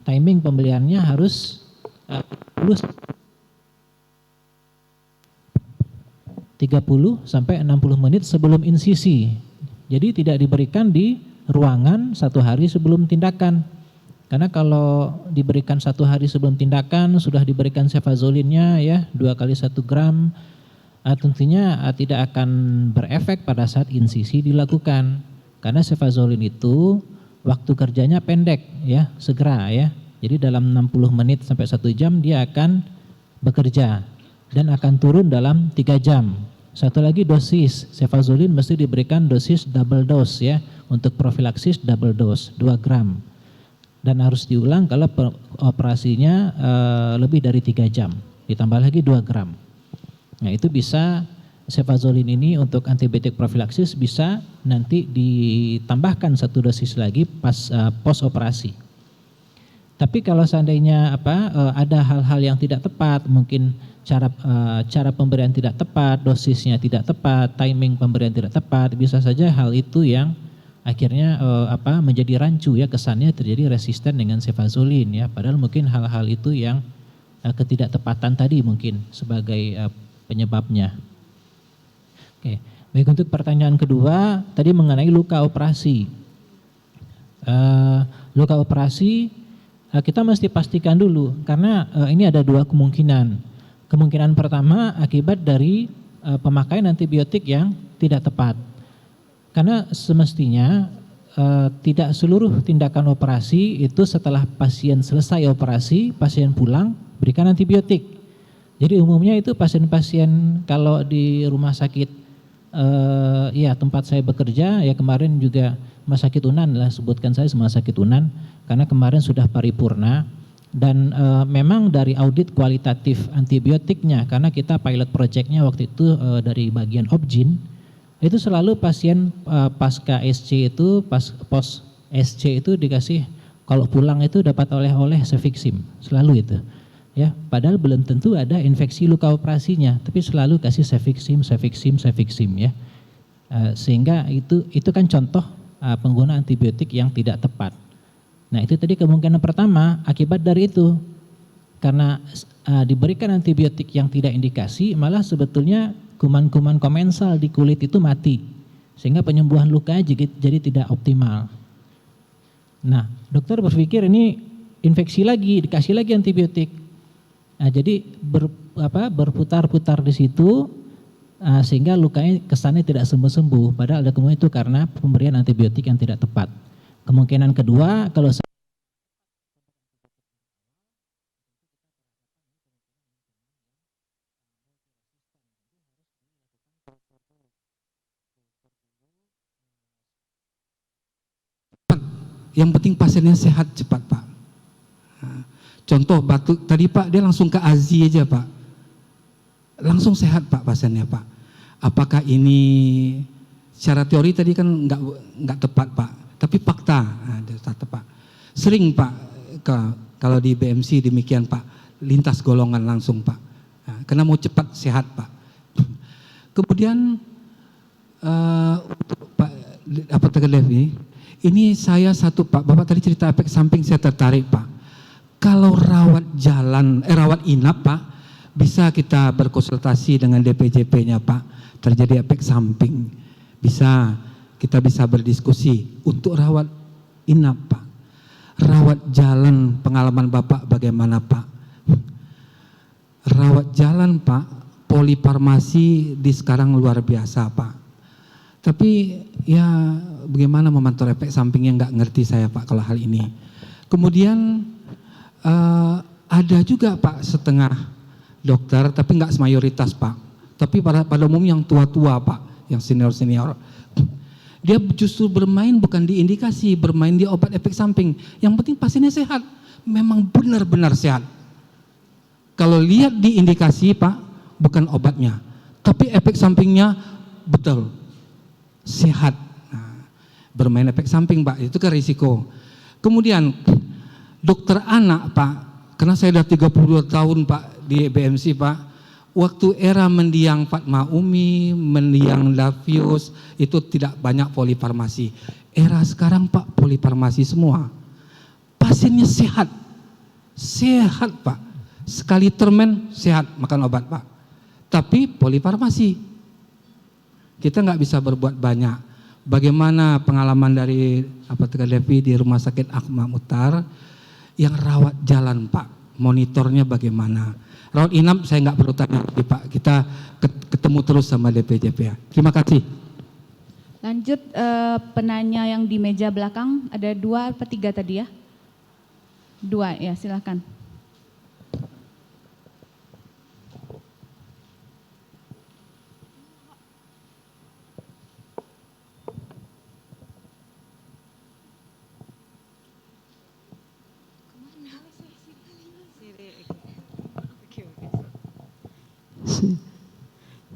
Timing pembeliannya harus 30 sampai 60 menit sebelum insisi. Jadi tidak diberikan di ruangan 1 hari sebelum tindakan. Karena kalau diberikan 1 hari sebelum tindakan sudah diberikan cefazolinnya, ya, 2 kali 1 gram, tentunya tidak akan berefek pada saat insisi dilakukan. Karena cefazolin itu waktu kerjanya pendek, ya, segera, ya. Jadi dalam 60 menit sampai 1 jam dia akan bekerja dan akan turun dalam 3 jam. Satu lagi dosis, cefazolin mesti diberikan dosis double dose, ya, untuk profilaksis double dose 2 gram. Dan harus diulang kalau operasinya lebih dari 3 jam, ditambah lagi 2 gram. Nah, itu bisa cefazolin ini untuk antibiotik profilaksis bisa nanti ditambahkan 1 dosis lagi pas pos operasi. Tapi kalau seandainya ada hal-hal yang tidak tepat, mungkin cara pemberian tidak tepat, dosisnya tidak tepat, timing pemberian tidak tepat, bisa saja hal itu yang akhirnya menjadi rancu, ya, kesannya terjadi resisten dengan cefazolin, ya. Padahal mungkin hal-hal itu yang ketidaktepatan tadi mungkin sebagai penyebabnya. Oke, baik, untuk pertanyaan kedua tadi mengenai luka operasi. Luka operasi kita mesti pastikan dulu karena ini ada 2 kemungkinan. Kemungkinan pertama akibat dari pemakaian antibiotik yang tidak tepat. Karena semestinya tidak seluruh tindakan operasi itu setelah pasien selesai operasi, pasien pulang berikan antibiotik. Jadi umumnya itu pasien-pasien kalau di rumah sakit ya tempat saya bekerja, ya, kemarin juga Rumah Sakit Unan lah, sebutkan saya Rumah Sakit Unan karena kemarin sudah paripurna dan memang dari audit kualitatif antibiotiknya karena kita pilot projectnya waktu itu dari bagian Obgyn itu selalu pasien pasca SC itu pos SC itu dikasih kalau pulang itu dapat oleh-oleh Cefixim selalu itu. Ya, padahal belum tentu ada infeksi luka operasinya, tapi selalu kasih Cefixim, ya. Sehingga itu kan contoh penggunaan antibiotik yang tidak tepat. Nah, itu tadi kemungkinan pertama akibat dari itu. Karena diberikan antibiotik yang tidak indikasi, malah sebetulnya kuman-kuman komensal di kulit itu mati. Sehingga penyembuhan luka jadi tidak optimal. Nah, dokter berpikir ini infeksi lagi, dikasih lagi antibiotik. Nah, jadi berputar-putar di situ sehingga lukanya kesannya tidak sembuh-sembuh, padahal ada kemungkinan itu karena pemberian antibiotik yang tidak tepat. Kemungkinan kedua kalau yang penting pasiennya sehat cepat, Pak. Contoh batuk tadi, Pak, dia langsung ke AZI aja, Pak. Langsung sehat, Pak, pasiennya, Pak. Apakah ini secara teori tadi kan nggak tepat, Pak. Tapi fakta tepat. Sering, Pak, kalau di BMC demikian, Pak, lintas golongan langsung, Pak. Karena mau cepat sehat, Pak. Kemudian untuk Pak apoteker Levi, ini saya satu, Pak. Bapak tadi cerita efek samping, saya tertarik, Pak. Kalau rawat inap, Pak, bisa kita berkonsultasi dengan DPJP-nya, Pak. Terjadi efek samping, kita bisa berdiskusi untuk rawat inap, Pak. Rawat jalan, pengalaman Bapak bagaimana, Pak? Rawat jalan, Pak, polifarmasi di sekarang luar biasa, Pak. Tapi ya bagaimana memantau efek sampingnya nggak ngerti saya, Pak, kalau hal ini. Kemudian ada juga, Pak, setengah dokter, tapi nggak semayoritas, Pak. Tapi pada umum yang tua-tua, Pak, yang senior-senior. Dia justru bermain bukan di indikasi, bermain di obat efek samping. Yang penting pasiennya sehat, memang benar-benar sehat. Kalau lihat di indikasi Pak, bukan obatnya, tapi efek sampingnya betul, sehat. Nah, bermain efek samping Pak, itu kan risiko. Kemudian dokter anak Pak, karena saya sudah 32 tahun Pak di BMC Pak, waktu era mendiang Fatma Umi, mendiang Lavius, itu tidak banyak polifarmasi. Era sekarang Pak, polifarmasi semua. Pasiennya sehat, sehat Pak. Sekali termen sehat makan obat Pak. Tapi polifarmasi. Kita nggak bisa berbuat banyak. Bagaimana pengalaman dari Apoteker Devi di Rumah Sakit Ahmad Muhtar yang rawat jalan Pak, monitornya bagaimana? Rawat inap saya nggak perlu tanya lagi Pak, kita ketemu terus sama DPJP ya. Terima kasih. Lanjut penanya yang di meja belakang, ada 2 atau 3 tadi ya? 2 ya, silakan.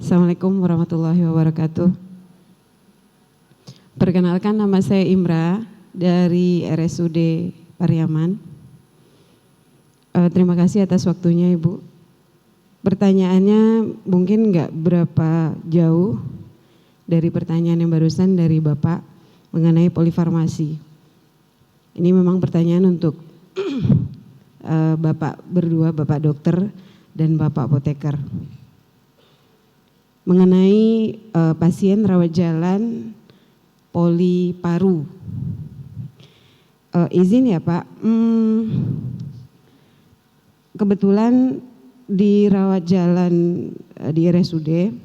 Assalamualaikum warahmatullahi wabarakatuh. Perkenalkan, nama saya Imra dari RSUD Pariaman. Terima kasih atas waktunya Ibu. Pertanyaannya mungkin nggak berapa jauh dari pertanyaan yang barusan dari Bapak mengenai polifarmasi. Ini memang pertanyaan untuk Bapak berdua, Bapak dokter dan Bapak apoteker. Mengenai pasien rawat jalan poliparu. Izin ya Pak, kebetulan di rawat jalan di RSUD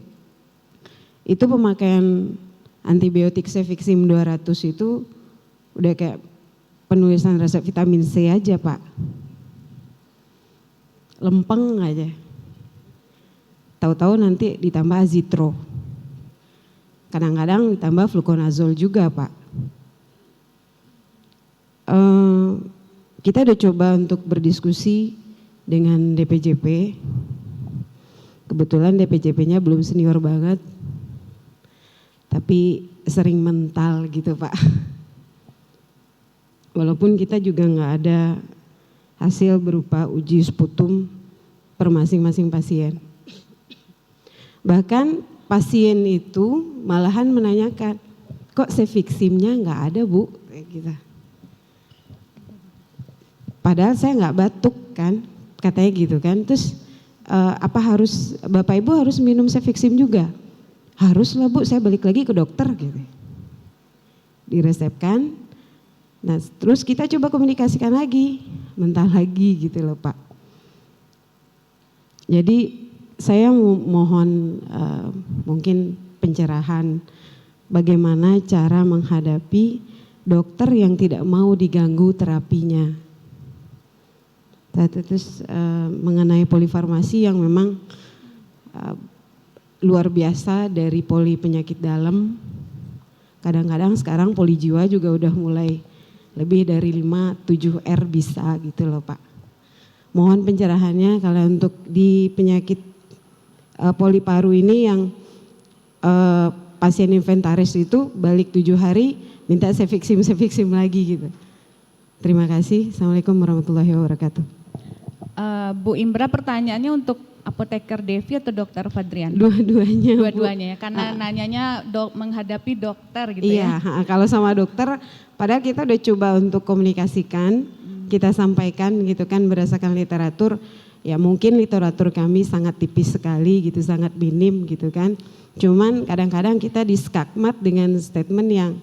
itu pemakaian antibiotik Cefixim 200 itu udah kayak penulisan resep vitamin C aja Pak. Lempeng aja. Tahu-tahu nanti ditambah azitro. Kadang-kadang ditambah fluconazole juga Pak. Kita udah coba untuk berdiskusi dengan DPJP. Kebetulan DPJP-nya belum senior banget. Tapi sering mental gitu Pak. Walaupun kita juga nggak ada hasil berupa uji sputum per masing-masing pasien. Bahkan pasien itu malahan menanyakan, kok Cefiximnya nggak ada Bu? Kayak gitu. Padahal saya nggak batuk kan, katanya gitu kan. Terus apa harus Bapak Ibu harus minum Cefixim juga? Harus lah Bu, saya balik lagi ke dokter gitu. Diresepkan. Nah terus kita coba komunikasikan lagi, mental lagi gitu loh Pak. Jadi saya mohon mungkin pencerahan bagaimana cara menghadapi dokter yang tidak mau diganggu terapinya. Terus mengenai polifarmasi yang memang luar biasa dari poli penyakit dalam. Kadang-kadang sekarang poli jiwa juga udah mulai lebih dari 5-7 R bisa gitu loh Pak. Mohon pencerahannya kalau untuk di penyakit poliparu ini yang pasien inventaris itu balik 7 hari minta Cefixim lagi gitu. Terima kasih. Assalamualaikum warahmatullahi wabarakatuh. Bu Imra, pertanyaannya untuk apoteker Devi atau dokter Fadrian? Dua-duanya. Dua-duanya ya, karena nanyanya menghadapi dokter gitu ya. Iya, kalau sama dokter padahal kita udah coba untuk komunikasikan, kita sampaikan gitu kan berdasarkan literatur. Ya mungkin literatur kami sangat tipis sekali gitu, sangat minim gitu kan. Cuman kadang-kadang kita diskakmat dengan statement yang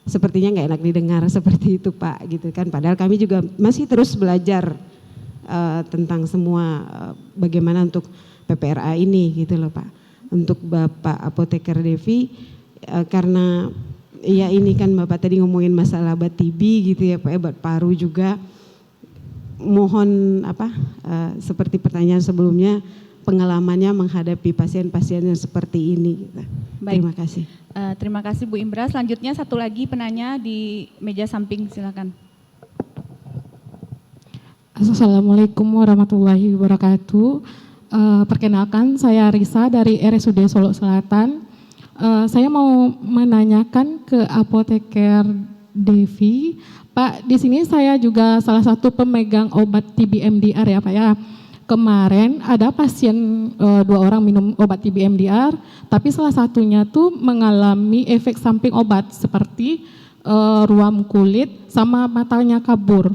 sepertinya nggak enak didengar seperti itu Pak gitu kan. Padahal kami juga masih terus belajar tentang semua bagaimana untuk PPRA ini gitu loh Pak. Untuk Bapak Apoteker Devi karena ya ini kan Bapak tadi ngomongin masalah obat TB gitu ya Pak, obat paru juga. Mohon seperti pertanyaan sebelumnya pengalamannya menghadapi pasien-pasien yang seperti ini. Gitu. Baik. Terima kasih. Terima kasih Bu Imbra. Selanjutnya satu lagi penanya di meja samping, silakan. Assalamualaikum warahmatullahi wabarakatuh. Perkenalkan, saya Risa dari RSUD Solo Selatan. Saya mau menanyakan ke apoteker Devi, Pak. Di sini saya juga salah satu pemegang obat TB MDR ya Pak ya. Kemarin ada pasien 2 orang minum obat TB MDR, tapi salah satunya tuh mengalami efek samping obat seperti ruam kulit sama matanya kabur.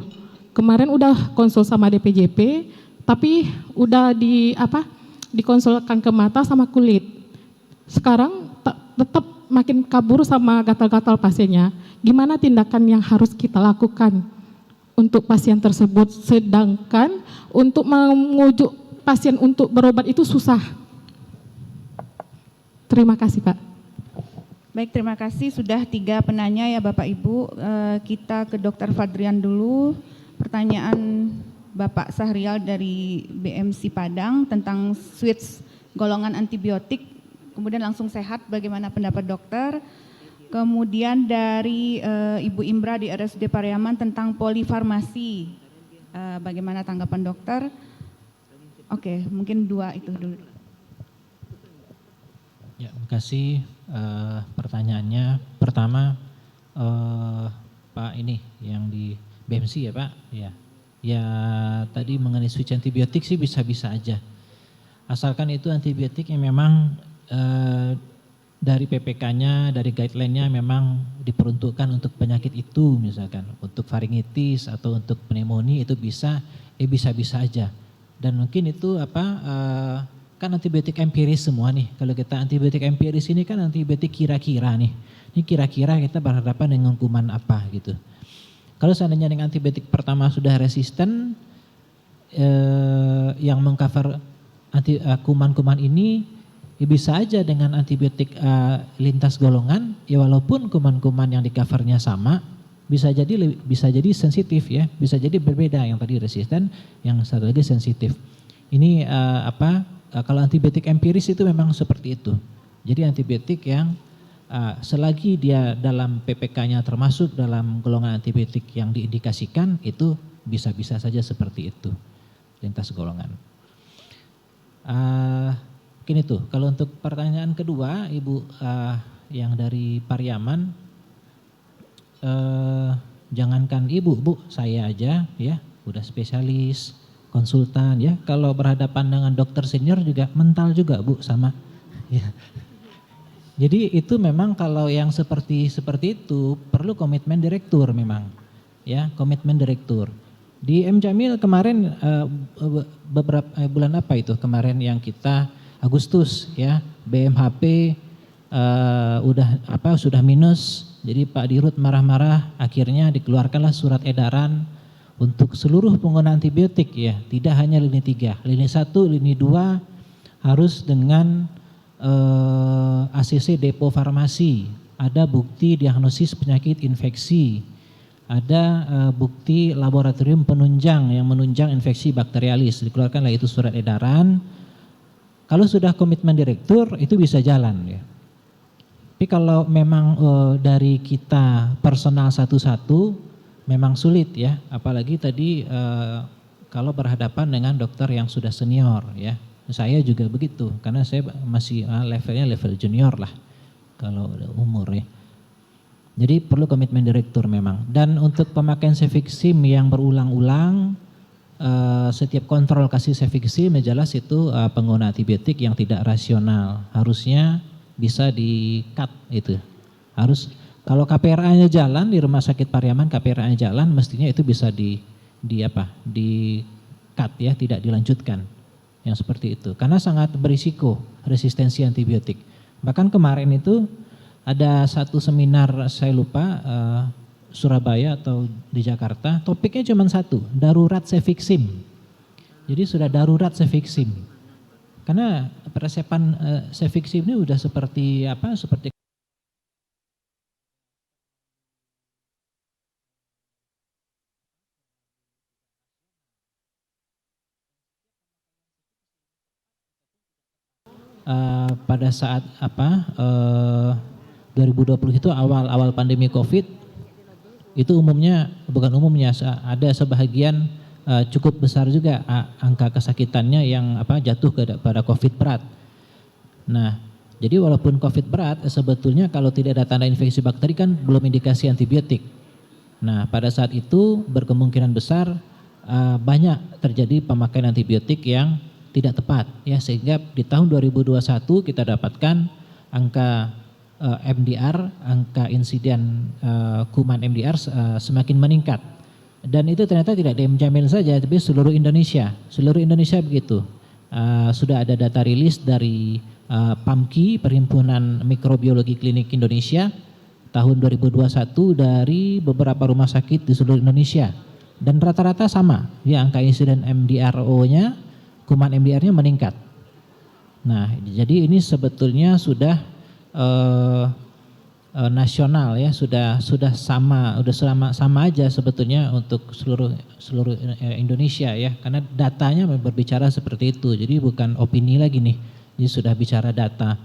Kemarin udah konsul sama DPJP, tapi udah dikonsulkan ke mata sama kulit. Sekarang tetap makin kabur sama gatal-gatal pasiennya. Gimana tindakan yang harus kita lakukan untuk pasien tersebut, sedangkan untuk mengujuk pasien untuk berobat itu susah. Terima kasih Pak. Baik, terima kasih. Sudah 3 penanya ya Bapak Ibu. Kita ke Dr. Fadrian dulu. Pertanyaan Bapak Sahrial dari BMC Padang tentang switch golongan antibiotik, kemudian langsung sehat, bagaimana pendapat dokter. Kemudian dari Ibu Imbra di RSUD Pariaman tentang polifarmasi, bagaimana tanggapan dokter. Oke, mungkin 2 itu dulu. Ya, terima kasih pertanyaannya. Pertama, Pak ini yang di BMC ya Pak, ya tadi mengenai switch antibiotik sih bisa-bisa aja. Asalkan itu antibiotik yang memang dari PPK-nya, dari guideline-nya memang diperuntukkan untuk penyakit itu, misalkan untuk faringitis atau untuk pneumonia itu bisa-bisa aja. Dan mungkin itu kan antibiotik empiris semua nih. Kalau kita antibiotik empiris ini kan antibiotik kira-kira nih. Ini kira-kira kita berhadapan dengan kuman apa gitu. Kalau seandainya dengan antibiotik pertama sudah resisten, yang mengcover kuman-kuman ini, ya bisa aja dengan antibiotik lintas golongan, ya walaupun kuman-kuman yang di covernya sama, bisa jadi sensitif ya, bisa jadi berbeda, yang tadi resisten, yang satu lagi sensitif. Ini kalau antibiotik empiris itu memang seperti itu. Jadi antibiotik yang selagi dia dalam PPK-nya termasuk dalam golongan antibiotik yang diindikasikan, itu bisa-bisa saja seperti itu, lintas golongan. Mungkin itu. Kalau untuk pertanyaan kedua, Ibu yang dari Pariaman, jangankan Ibu, Bu, saya aja ya, udah spesialis, konsultan ya. Kalau berhadapan dengan dokter senior juga mental juga Bu, sama. Ya. Jadi itu memang kalau yang seperti itu perlu komitmen direktur memang, ya komitmen direktur. Di M Jamil kemarin beberapa bulan apa itu kemarin yang kita Agustus ya BMHP sudah minus, jadi Pak Dirut marah-marah, akhirnya dikeluarkanlah surat edaran untuk seluruh pengguna antibiotik ya, tidak hanya lini 3, lini 1, lini 2 harus dengan ACC depo farmasi, ada bukti diagnosis penyakit infeksi, ada bukti laboratorium penunjang yang menunjang infeksi bakterialis, dikeluarkanlah itu surat edaran. Kalau sudah komitmen direktur itu bisa jalan ya. Tapi kalau memang dari kita personal satu-satu memang sulit ya, apalagi tadi kalau berhadapan dengan dokter yang sudah senior ya. Saya juga begitu, karena saya masih levelnya level junior lah kalau udah umur ya. Jadi perlu komitmen direktur memang. Dan untuk pemakaian Cefixim yang berulang-ulang, setiap kontrol kasih Cefixim jelas itu pengguna antibiotik yang tidak rasional. Harusnya bisa di-cut itu. Harus, kalau KPRA-nya jalan di Rumah Sakit Pariaman, KPRA-nya jalan, mestinya itu bisa di-cut ya, tidak dilanjutkan. Yang seperti itu, karena sangat berisiko resistensi antibiotik. Bahkan kemarin itu ada satu seminar, saya lupa Surabaya atau di Jakarta, topiknya cuma satu, darurat Cefixim. Jadi sudah darurat Cefixim, karena peresepan Cefixim ini udah seperti pada saat 2020 itu awal pandemi COVID, itu ada sebahagian cukup besar juga angka kesakitannya yang jatuh pada COVID berat. Nah, jadi walaupun COVID berat, sebetulnya kalau tidak ada tanda infeksi bakteri kan belum indikasi antibiotik. Nah, pada saat itu berkemungkinan besar banyak terjadi pemakaian antibiotik yang tidak tepat, ya, sehingga di tahun 2021 kita dapatkan angka MDR, angka insiden kuman MDR semakin meningkat. Dan itu ternyata tidak di Jamil saja, tapi seluruh Indonesia begitu. Sudah ada data rilis dari PAMKI, Perhimpunan Mikrobiologi Klinik Indonesia, tahun 2021 dari beberapa rumah sakit di seluruh Indonesia. Dan rata-rata sama, ya, angka insiden MDRO-nya, kuman MDR-nya meningkat. Nah, jadi ini sebetulnya sudah nasional, ya, sudah sama aja sebetulnya untuk seluruh Indonesia, ya, karena datanya berbicara seperti itu. Jadi bukan opini lagi nih, ini sudah bicara data,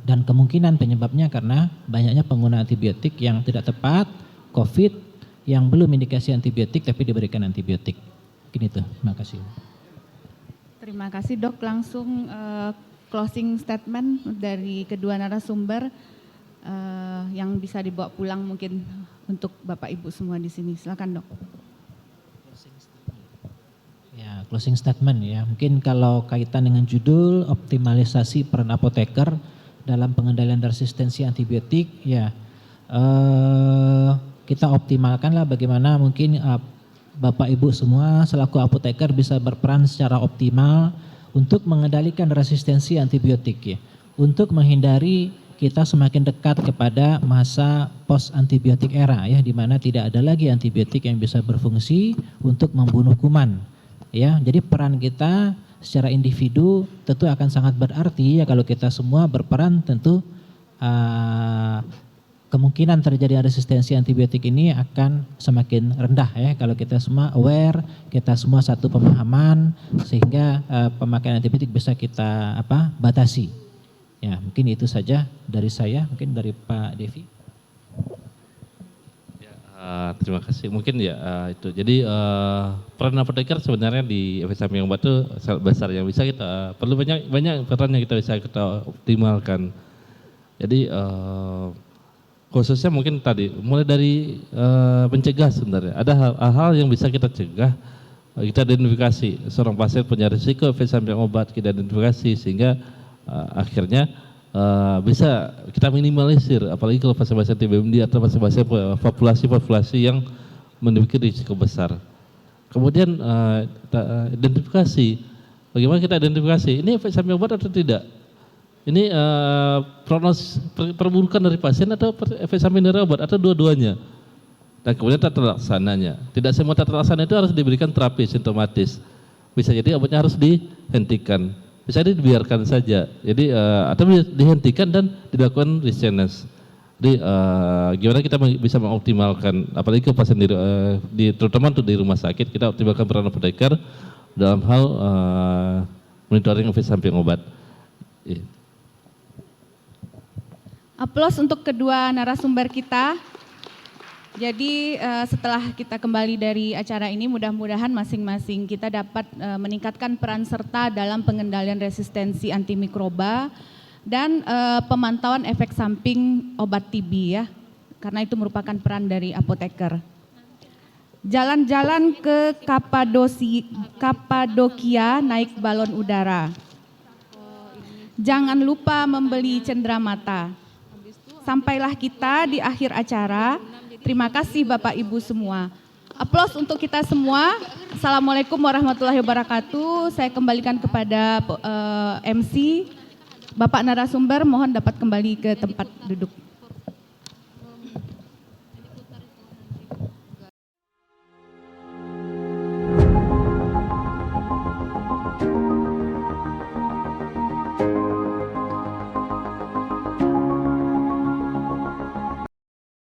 dan kemungkinan penyebabnya karena banyaknya pengguna antibiotik yang tidak tepat, COVID yang belum indikasi antibiotik tapi diberikan antibiotik. Mungkin itu. Terima kasih. Terima kasih, Dok. Langsung closing statement dari kedua narasumber yang bisa dibawa pulang mungkin untuk Bapak Ibu semua di sini. Silakan, Dok. Ya, closing statement, ya. Mungkin kalau kaitan dengan judul optimalisasi peran apoteker dalam pengendalian resistensi antibiotik, ya, kita optimalkanlah bagaimana mungkin Bapak Ibu semua selaku apoteker bisa berperan secara optimal untuk mengendalikan resistensi antibiotik, ya, untuk menghindari kita semakin dekat kepada masa post antibiotik era, ya, di mana tidak ada lagi antibiotik yang bisa berfungsi untuk membunuh kuman. Ya, jadi peran kita secara individu tentu akan sangat berarti, ya, kalau kita semua berperan tentu kemungkinan terjadi resistensi antibiotik ini akan semakin rendah, ya, kalau kita semua aware, kita semua satu pemahaman sehingga pemakaian antibiotik bisa kita batasi. Ya, mungkin itu saja dari saya, mungkin dari Pak Devi. Terima kasih. Mungkin itu. Jadi peran apoteker sebenarnya di efek samping obat itu sangat besar, yang bisa kita perlu banyak peran yang kita bisa optimalkan. Jadi khususnya mungkin tadi mulai dari mencegah sebenarnya. Ada hal-hal yang bisa kita cegah, kita identifikasi seorang pasien punya risiko efek samping obat, kita identifikasi sehingga akhirnya bisa kita minimalisir, apalagi kalau pasien-pasien TBMD atau pasien-pasien populasi yang memiliki risiko besar. Kemudian identifikasi, bagaimana kita identifikasi ini efek samping obat atau tidak? Ini prognosis perburukan dari pasien atau efek samping dari obat atau dua-duanya? Dan kemudian tata laksananya. Tidak semua tata laksana itu harus diberikan terapi simptomatis. Bisa jadi obatnya harus dihentikan. Bisa dibiarkan saja, jadi atau dihentikan dan dilakukan research. Jadi gimana kita bisa mengoptimalkan, apalagi ke pasien terutama untuk di rumah sakit, kita optimalkan peran apoteker dalam hal monitoring efek samping obat. Aplaus untuk kedua narasumber kita. Jadi setelah kita kembali dari acara ini, mudah-mudahan masing-masing kita dapat meningkatkan peran serta dalam pengendalian resistensi antimikroba dan pemantauan efek samping obat TB, ya, karena itu merupakan peran dari apoteker. Jalan-jalan ke Kapadokia naik balon udara. Jangan lupa membeli cenderamata. Sampailah kita di akhir acara. Terima kasih Bapak Ibu semua. Aplaus untuk kita semua. Assalamualaikum warahmatullahi wabarakatuh. Saya kembalikan kepada MC. Bapak narasumber mohon dapat kembali ke tempat duduk.